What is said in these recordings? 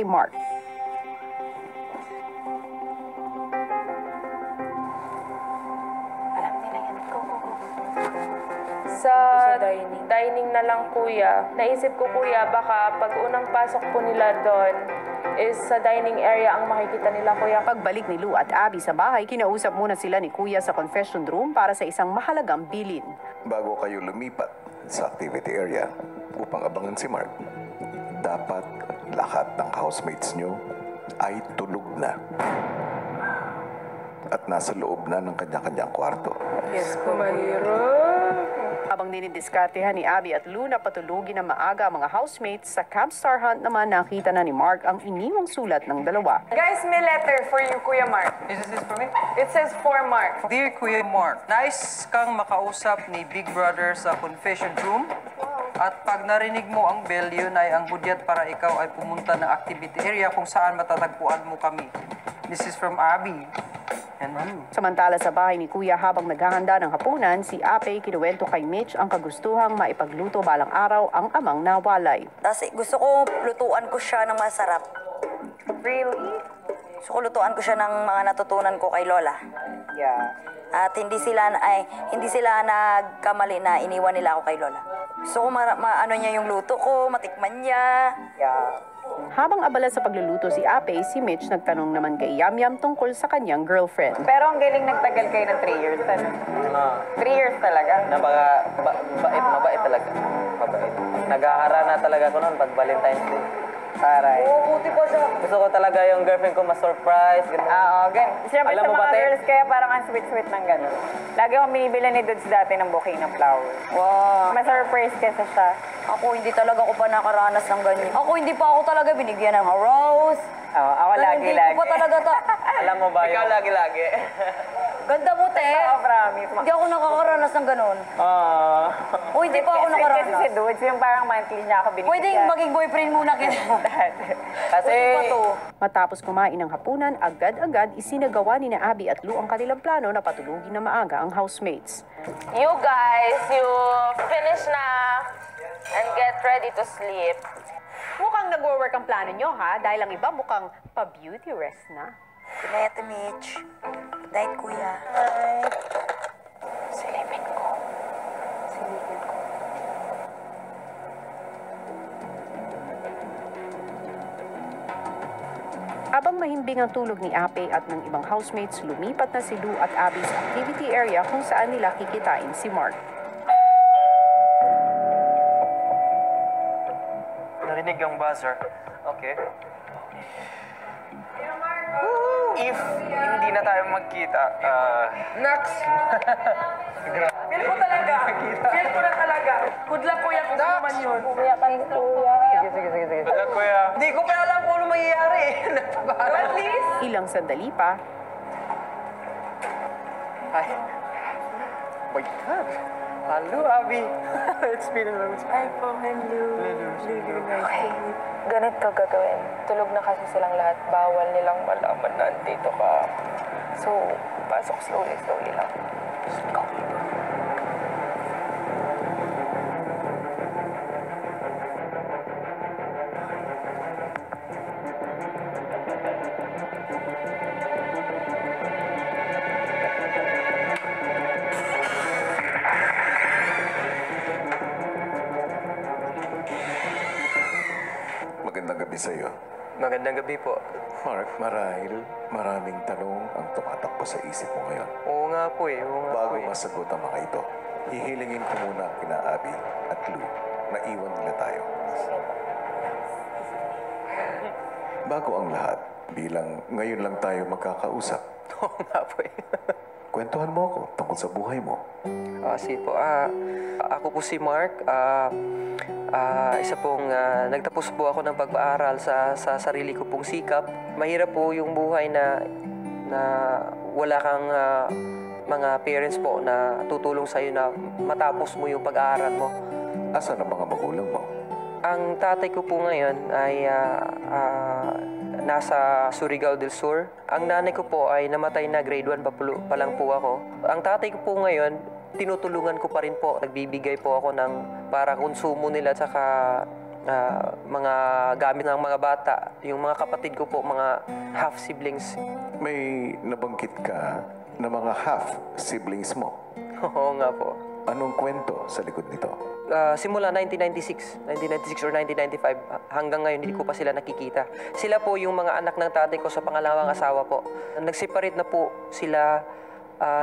Mark. Sa dining na lang, kuya. Naisip ko, kuya, baka pag unang pasok po nila doon is sa dining area ang makikita nila, kuya. Pagbalik ni Lou at Abby sa bahay, kinausap muna sila ni Kuya sa confession room para sa isang mahalagang bilin. Bago kayo lumipat sa activity area upang abangan si Mark, dapat lahat ng housemates nyo ay tulog na. At nasa loob na ng kanya-kanyang kwarto. Yes po, mahirap. Habang dinidiskartehan ni Abby at Lou na patulugin na maaga ang mga housemates, sa Camp Star Hunt naman nakita na ni Mark ang iniwang sulat ng dalawa. Guys, may letter for you, Kuya Mark. Is this for me? It says for Mark. Dear Kuya Mark, nice kang makausap ni Big Brother sa confession room. At pag narinig mo ang bell, yun ay ang hudyat para ikaw ay pumunta ng activity area kung saan matatagpuan mo kami. This is from Abby. And Samantala sa bahay ni Kuya habang naghahanda ng hapunan, si Ape kinuwento kay Mitch ang kagustuhang maipagluto balang araw ang amang nawalay. Tapos gusto ko lutuan ko siya ng masarap. Really? Gusto ko lutuan ko siya ng mga natutunan ko kay Lola. Yeah. At hindi sila nagkamali na iniwan nila ako kay Lola. Gusto ko ano niya yung luto ko, matikman niya. Yeah. Habang abala sa pagluluto si Ape, si Mitch nagtanong naman kay Yamyam tungkol sa kanyang girlfriend. Pero ang galing nagtagal kayo ng 3 years. 3 years talaga. Mabait talaga. Mabait. Nag-aara na talaga ko noon pag Valentine's Day. Taray. Oo, buti pa siya. Gusto ko talaga yung girlfriend ko ma-surprise. Oo, ganun. Siyempre Alam sa mo ba, mga Te? girls, kaya parang ang sweet-sweet ng gano'n. Lagi akong binibila ni Dudes dati ng bouquet ng flowers. Wow. Ma-surprise kasi siya. Ako hindi talaga ako pa nakaranas ng ganyan. Ako hindi pa ako talaga binigyan ng rose. Oo, ako Hindi lagi-lagi. ko pa talaga Alam mo ba ikaw yung... lagi-lagi. Ganda mo, te. Oo, promise. Hindi ako nakakaranas ng ganun. O hindi pa ako Kasi si nakaranas. Dudes, yung parang monthly niya ako binibigyan. Pwedeng maging boyfriend muna kita. Kasi... Pwede pa to. Matapos kumain ng hapunan, agad-agad isinagawa ni na Abby at Lou ang kanilang plano na patulugin na maaga ang housemates. You guys, you finish na and get ready to sleep. Mukhang nag-work ang plano nyo ha, dahil ang iba mukhang pa-beauty rest na. Good night, Mitch. Good night, Kuya. Silipin ko. Habang mahimbing ang tulog ni Ape at ng ibang housemates, lumipat na si Lou at Abby sa activity area kung saan nila kikitain si Mark. Narinig ang buzzer. Okay. If hindi na tayo magkita, next! Feel ko talaga. Feel ko na talaga. Good luck, kuya, kung naman yun. Kuya, kayo, kuya. Sige. Good luck, kuya. Hindi ko pa alam kung ano mangyayari. At least, Ilang sandali pa, Hi. Oh my God. Hello, Abby. It's been a long time. Ay po, hello. Okay, ganito gagawin. Tulog na kasi silang lahat. Bawal nilang malaman na andito ka. So, pasok slowly lang. Go. Magandang gabi sa iyo. Magandang gabi po. Mark, marahil maraming tanong ang tumatakbo sa isip mo ngayon. Oo nga po eh. Bago masagot ang mga ito, hihilingin ko muna kina Abby at Lou na iwan nila tayo. Bago ang lahat, bilang ngayon lang tayo magkakausap, Oo nga po eh. kwentuhan mo ako tungkol sa buhay mo. Sige po. Ako po si Mark. Isa pong nagtapos po ako ng pag-aaral sa sarili ko pong sikap. Mahirap po yung buhay na wala kang mga parents po na tutulong sa'yo na matapos mo yung pag-aaral mo. Asan ang mga magulang mo? Ang tatay ko po ngayon ay nasa Surigao del Sur. Ang nanay ko po ay namatay na grade 1 pa lang po ako. Ang tatay ko po ngayon, tinutulungan ko pa rin po. Nagbibigay po ako ng para konsumo nila at saka mga gamit ng mga bata. Yung mga kapatid ko po, mga half-siblings. May nabanggit ka na mga half-siblings mo. Oo nga po. Anong kwento sa likod nito? Simula 1996 or 1995, hanggang ngayon hindi ko pa sila nakikita. Sila po yung mga anak ng tatay ko sa pangalawang asawa po. Nag-separate na po sila,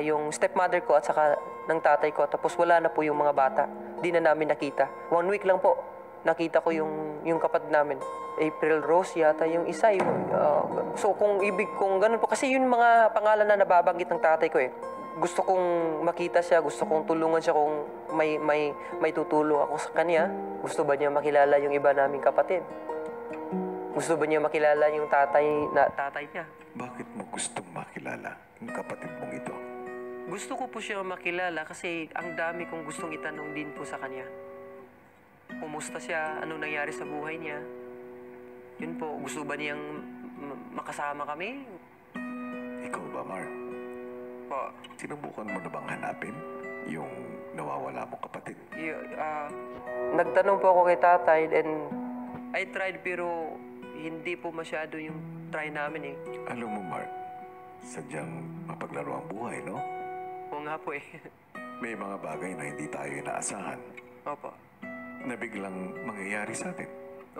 yung stepmother ko at saka ng tatay ko. Tapos wala na po yung mga bata. Di na namin nakita. 1 week lang po, nakita ko yung kapatid namin. April Rose yata yung isa. So kung ibig kong ganun po, kasi yun mga pangalan na nababanggit ng tatay ko eh. Gusto kong makita siya, gusto kong tulungan siya kung may tutulong ako sa kanya. Gusto ba niya makilala yung iba naming kapatid? Gusto ba niya makilala yung tatay niya? Bakit mo gustong makilala yung kapatid mong ito? Gusto ko po siya makilala kasi ang dami kong gustong itanong din po sa kanya. Kumusta siya? Anong nangyari sa buhay niya? Yun po, gusto ba niyang makasama kami? Ikaw ba, Mark? Po. Sinubukan mo na bang hanapin yung nawawala mong kapatid? Nagtanong po ako kay tatay and I tried pero hindi po masyado yung try namin eh. Alam mo, Mark, sadyang mapaglaro ang buhay, no? Oo nga po eh. May mga bagay na hindi tayo inaasahan Opo. na biglang mangyayari sa atin.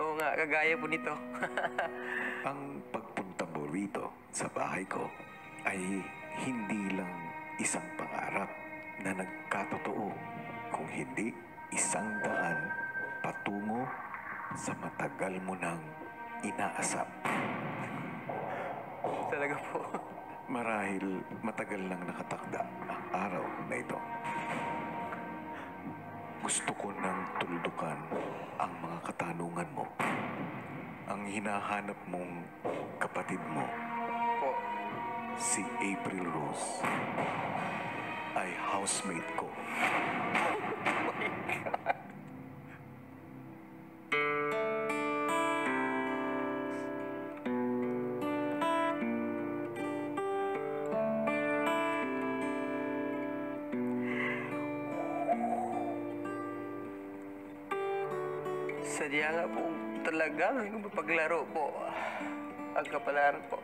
Oo nga, kagaya po nito. Ang pagpunta mo rito sa bahay ko ay hindi lang isang pangarap na nagkatotoo, kung hindi 100 patungo sa matagal mo nang inaasap. Talaga po. Marahil matagal nang nakatakda ang araw na ito. Gusto ko nang tuldukan ang mga katanungan mo. Ang hinahanap mong kapatid mo, Po. si April Rose, ay housemate ko. Sadya nga po talaga mapaglaro po. Ang kapalaran po.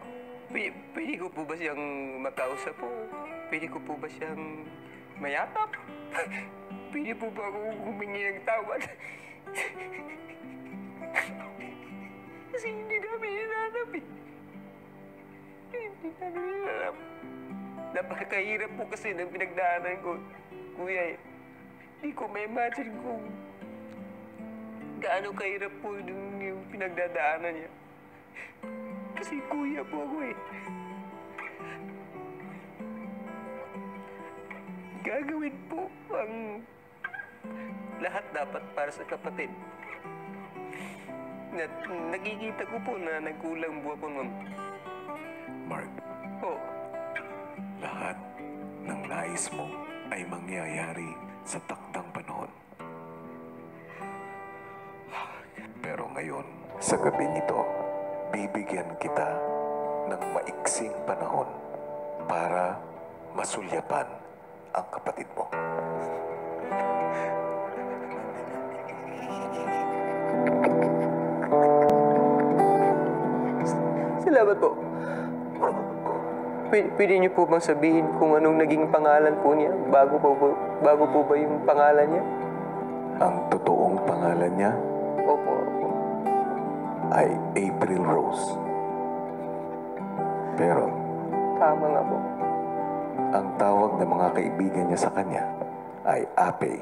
Pwede ko po ba siyang makausap po? Pwede ko po ba siyang mayakap? Pwede po ba ako humingi ng tawad? Kasi hindi namin hinanap eh. Hindi namin hinanap. Napakahirap po kasi ng pinagdaanan ko, kuya eh. Hindi ko ma-imagine kung gaano kahirap po yung pinagdadaanan niya. Kasi kuya po ako eh. Gagawin po ang lahat dapat para sa kapatid. Nakikita ko po na nagkulang buwa po nun. Mark, Po, lahat ng nais mo ay mangyayari sa takdang panahon. Pero ngayon, sa gabi nito, bibigyan kita ng maiksing panahon para masulyapan ang kapatid mo. salamat po. Pwede niyo po bang sabihin kung anong naging pangalan po niya? Bago po ba yung pangalan niya? Ang totoong pangalan niya Opo. ay April Rose. Pero Tama nga po. ang tawag ng mga kaibigan niya sa kanya ay Ape.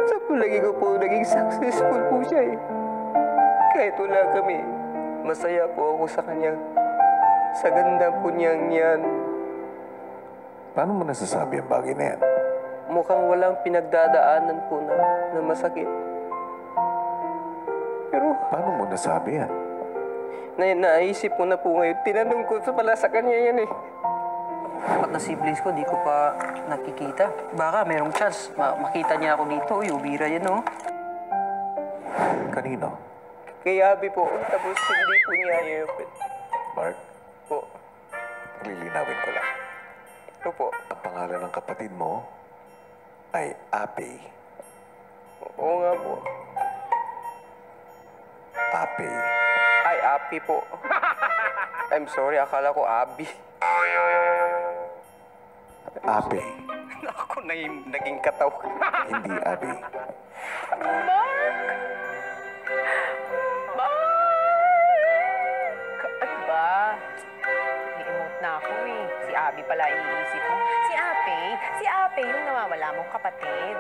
Sa palagi ko po, naging successful po siya eh. Kahit wala kami, masaya po ako sa kanya. Sa ganda po niyang yan. Paano mo nasasabi ang bagay na yan? Mukhang walang pinagdadaanan po na masakit. Pero Paano mo nasabi yan? naisip ko na po ngayon. Tinanong ko sa pala sa kanya yan eh. Apat na siblings ko, di ko pa nakikita. Baka merong chance, makita niya ako dito. Uy, ubira yan, oh. Kanino? Kay Abby po, tapos hindi po niya i-open. Mark, Po. lilinawin ko lang. Ito po. Ang pangalan ng kapatid mo ay Ape. Oo nga po. Ape. Ay, Abby po. I'm sorry, akala ko Abby. Ape. Ako na yung naging kataw. Hindi Abe. Ano ba? Ni-emote na ako eh. Si Abby pala iniisip mo. Si Ape yung nawawala mong kapatid.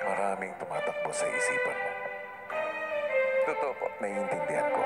Maraming tumatakbo sa isipan mo. Totoo po. Naiintindihan ko.